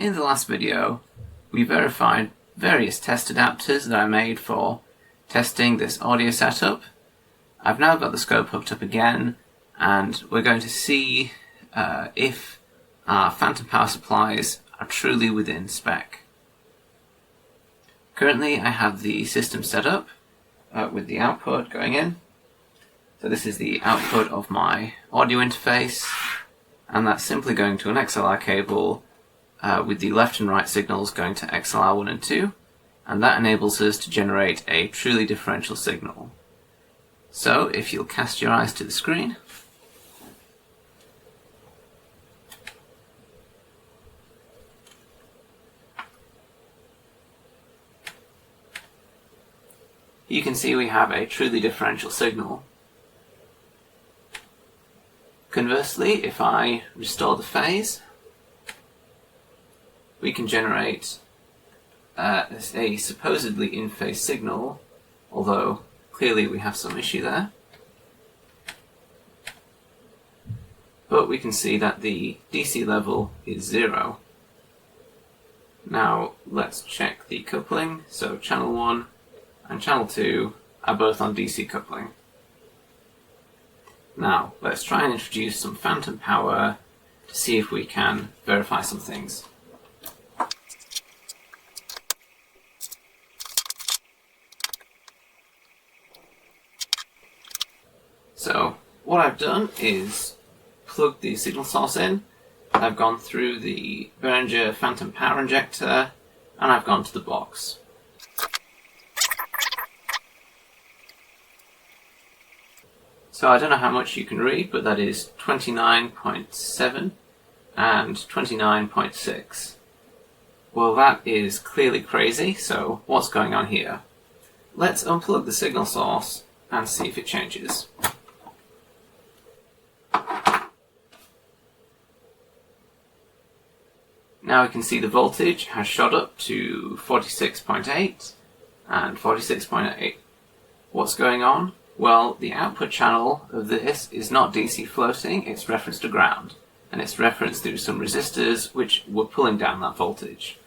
In the last video, we verified various test adapters that I made for testing this audio setup. I've now got the scope hooked up again, and we're going to see if our phantom power supplies are truly within spec. Currently I have the system set up with the output going in. So this is the output of my audio interface, and that's simply going to an XLR cable with the left and right signals going to XLR 1 and 2, and that enables us to generate a truly differential signal. So if you'll cast your eyes to the screen, you can see we have a truly differential signal. Conversely, if I restore the phase, we can generate a supposedly in-phase signal, although clearly we have some issue there. But we can see that the DC level is 0. Now let's check the coupling. So channel 1 and channel 2 are both on DC coupling. Now let's try and introduce some phantom power to see if we can verify some things. So what I've done is plug the signal source in. I've gone through the Behringer phantom power injector, and I've gone to the box. So I don't know how much you can read, but that is 29.7 and 29.6. Well, that is clearly crazy, so what's going on here? Let's unplug the signal source and see if it changes. Now we can see the voltage has shot up to 46.8 and 46.8. What's going on? Well, the output channel of this is not DC floating, it's referenced to ground, and it's referenced through some resistors which were pulling down that voltage.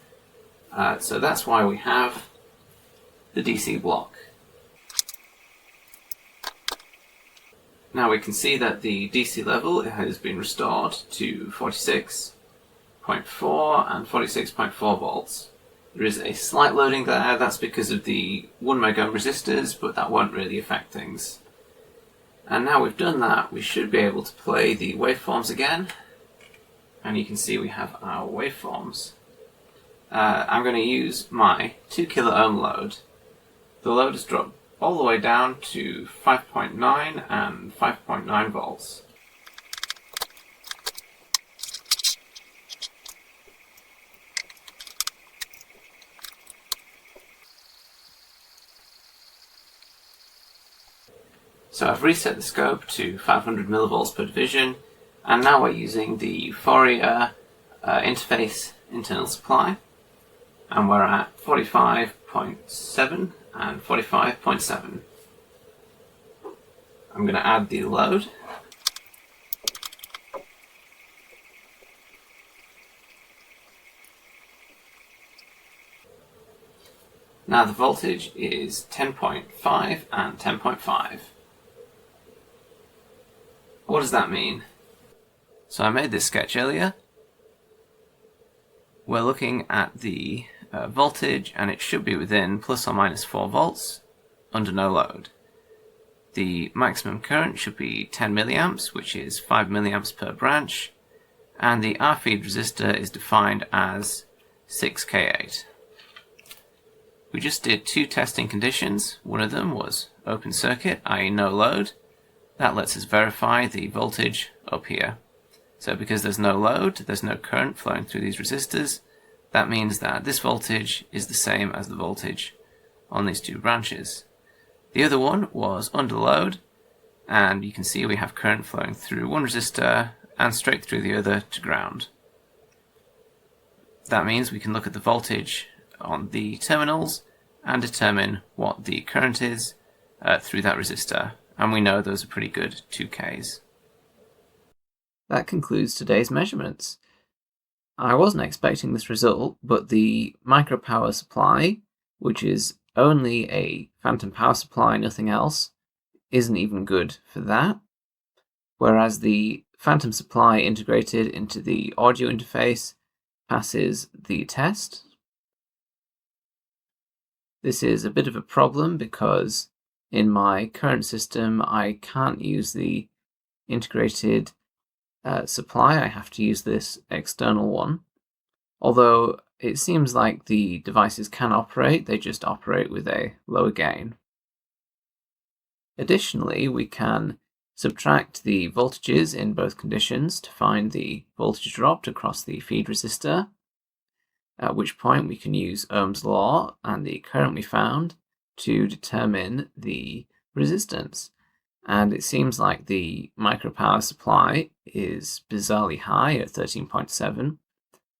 So that's why we have the DC block. Now we can see that the DC level has been restored to 46.4 and 46.4 volts. There is a slight loading there, that's because of the 1 megohm resistors, but that won't really affect things. And now we've done that, we should be able to play the waveforms again, and you can see we have our waveforms. I'm going to use my 2 kilo ohm load. The load has dropped all the way down to 5.9 and 5.9 volts. So I've reset the scope to 500 millivolts per division, and now we're using the Fourier interface internal supply, and we're at 45.7 and 45.7. I'm going to add the load. Now the voltage is 10.5 and 10.5. What does that mean? So I made this sketch earlier. We're looking at the voltage, and it should be within plus or minus 4 volts under no load. The maximum current should be 10 milliamps, which is 5 milliamps per branch, and the R-feed resistor is defined as 6K8. We just did 2 testing conditions. One of them was open circuit, i.e. no load. That lets us verify the voltage up here. So because there's no load, there's no current flowing through these resistors, that means that this voltage is the same as the voltage on these 2 branches. The other one was under load, and you can see we have current flowing through one resistor and straight through the other to ground. That means we can look at the voltage on the terminals and determine what the current is through that resistor, and we know those are pretty good 2Ks. That concludes today's measurements. I wasn't expecting this result, but the micro power supply, which is only a phantom power supply, nothing else, isn't even good for that. Whereas the phantom supply integrated into the audio interface passes the test. This is a bit of a problem because in my current system I can't use the integrated supply. I have to use this external one. Although it seems like the devices can operate, they just operate with a lower gain. Additionally, we can subtract the voltages in both conditions to find the voltage dropped across the feed resistor, at which point we can use Ohm's law and the current we found to determine the resistance. And it seems like the micro power supply is bizarrely high at 13.7,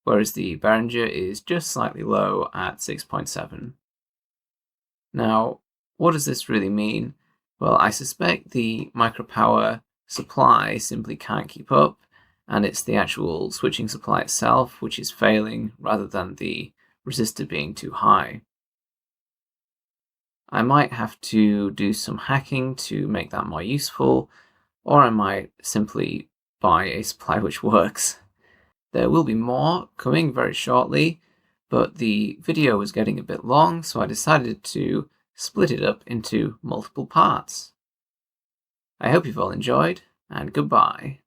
whereas the Behringer is just slightly low at 6.7. Now, what does this really mean? Well, I suspect the micro power supply simply can't keep up, and it's the actual switching supply itself which is failing rather than the resistor being too high. I might have to do some hacking to make that more useful, or I might simply buy a supply which works. There will be more coming very shortly, but the video was getting a bit long, so I decided to split it up into multiple parts. I hope you've all enjoyed, and goodbye.